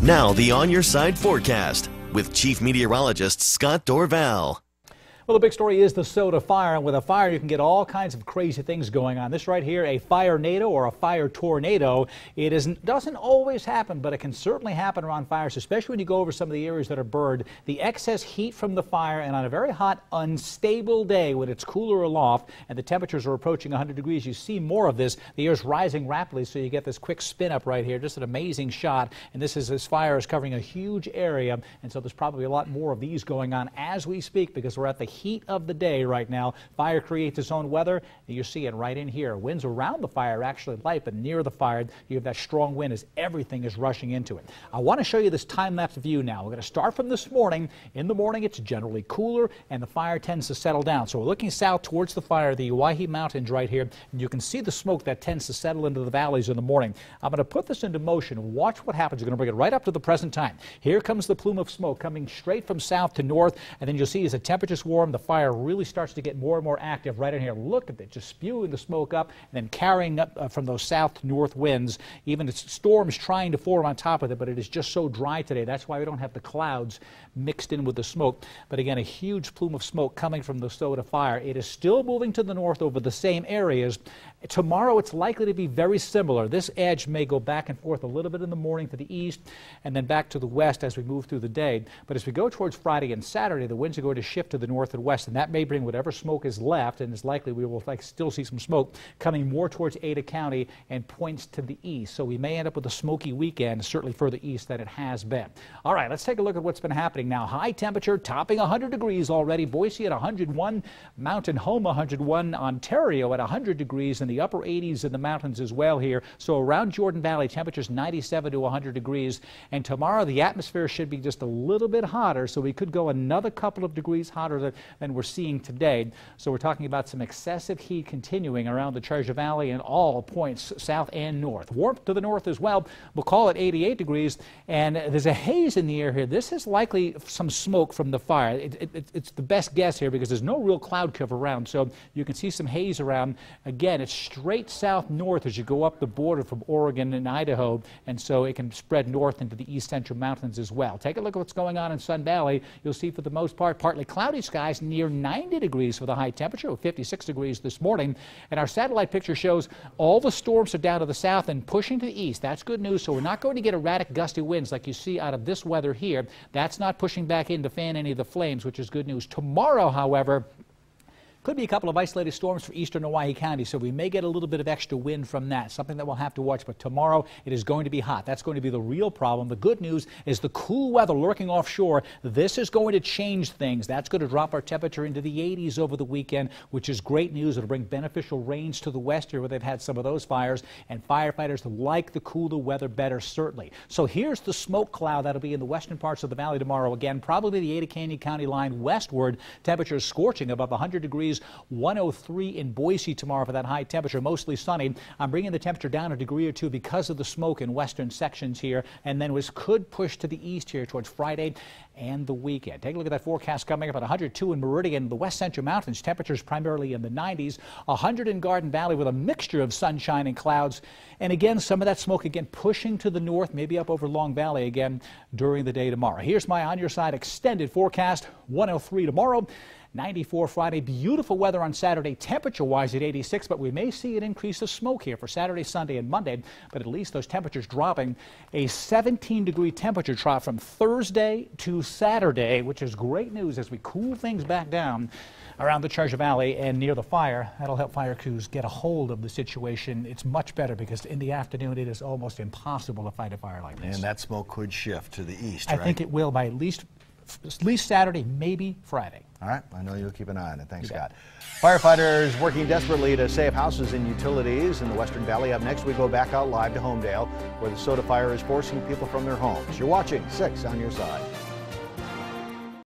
Now the On Your Side forecast with Chief Meteorologist Scott Dorval. Well, the big story is the soda fire, and with a fire you can get all kinds of crazy things going on. This right here, a fire-nado or a fire tornado. It doesn't always happen, but it can certainly happen around fires, especially when you go over some of the areas that are burned. The excess heat from the fire, and on a very hot, unstable day when it's cooler aloft and the temperatures are approaching 100 degrees, you see more of this. The air's rising rapidly, so you get this quick spin up right here. Just an amazing shot. And this fire is covering a huge area, and so there's probably a lot more of these going on as we speak because we're at the heat of the day right now. Fire creates its own weather. You see it right in here. Winds around the fire are actually light, but near the fire you have that strong wind as everything is rushing into it. I want to show you this time-lapse view now. We're going to start from this morning. In the morning it's generally cooler and the fire tends to settle down. So we're looking south towards the fire, the Waihi Mountains right here, and you can see the smoke that tends to settle into the valleys in the morning. I'm going to put this into motion. Watch what happens. We're going to bring it right up to the present time. Here comes the plume of smoke coming straight from south to north, and then you'll see as the temperatures warm, the fire really starts to get more and more active right in here. Look at it, just spewing the smoke up and then carrying up from those south to north winds. Even it's storms trying to form on top of it, but it is just so dry today. That's why we don't have the clouds mixed in with the smoke. But again, a huge plume of smoke coming from the soda fire. It is still moving to the north over the same areas. Tomorrow it's likely to be very similar. This edge may go back and forth a little bit in the morning to the east and then back to the west as we move through the day. But as we go towards Friday and Saturday, the winds are going to shift to the north and west, and that may bring whatever smoke is left, and it's likely we will still see some smoke coming more towards Ada County and points to the east. So we may end up with a smoky weekend, certainly further east than it has been. All right, let's take a look at what's been happening now. High temperature topping 100 degrees already. Boise at 101, Mountain Home 101, Ontario at 100 degrees, and the upper 80s in the mountains as well here. So around Jordan Valley, temperatures 97 to 100 degrees. And tomorrow the atmosphere should be just a little bit hotter, so we could go another couple of degrees hotter than we're seeing today. So we're talking about some excessive heat continuing around the Treasure Valley and all points south and north. Warmth to the north as well. We'll call it 88 degrees, and there's a haze in the air here. This is likely some smoke from the fire. It's the best guess here because there's no real cloud cover around, so you can see some haze around. Again, it's straight south north as you go up the border from Oregon and Idaho, and so it can spread north into the east central mountains as well. Take a look at what's going on in Sun Valley. You'll see for the most part partly cloudy skies, near 90 degrees for the high temperature, 56 degrees this morning. And our satellite picture shows all the storms are down to the south and pushing to the east. That's good news. So we're not going to get erratic gusty winds like you see out of this weather here. That's not pushing back in to fan any of the flames, which is good news. Tomorrow, however, could be a couple of isolated storms for eastern Hawaii County, so we may get a little bit of extra wind from that, something that we'll have to watch. But tomorrow it is going to be hot. That's going to be the real problem. The good news is the cool weather lurking offshore. This is going to change things. That's going to drop our temperature into the 80s over the weekend, which is great news. It'll bring beneficial rains to the west here where they've had some of those fires, and firefighters like the cooler weather better, certainly. So here's the smoke cloud that'll be in the western parts of the valley tomorrow. Again, probably the Ada County line westward. Temperatures scorching above 100 degrees. 103 in Boise tomorrow for that high temperature, mostly sunny. I'm bringing the temperature down a degree or two because of the smoke in western sections here, and then this could push to the east here towards Friday and the weekend. Take a look at that forecast coming up at 102 in Meridian, the west central mountains. Temperatures primarily in the 90s, 100 in Garden Valley with a mixture of sunshine and clouds. And again, some of that smoke again pushing to the north, maybe up over Long Valley again during the day tomorrow. Here's my On Your Side extended forecast. 103 tomorrow. 94 Friday, beautiful weather on Saturday, temperature-wise at 86, but we may see an increase of smoke here for Saturday, Sunday, and Monday, but at least those temperatures dropping. A 17-degree temperature drop from Thursday to Saturday, which is great news as we cool things back down around the Treasure Valley and near the fire. That'll help fire crews get a hold of the situation. It's much better because in the afternoon it is almost impossible to fight a fire like this. And that smoke could shift to the east, I right? think it will by at least Saturday, maybe Friday. All right, I know you'll keep an eye on it. Thanks, Scott. Firefighters working desperately to save houses and utilities in the Western Valley. Up next, we go back out live to Homedale, where the soda fire is forcing people from their homes. You're watching 6 on Your Side.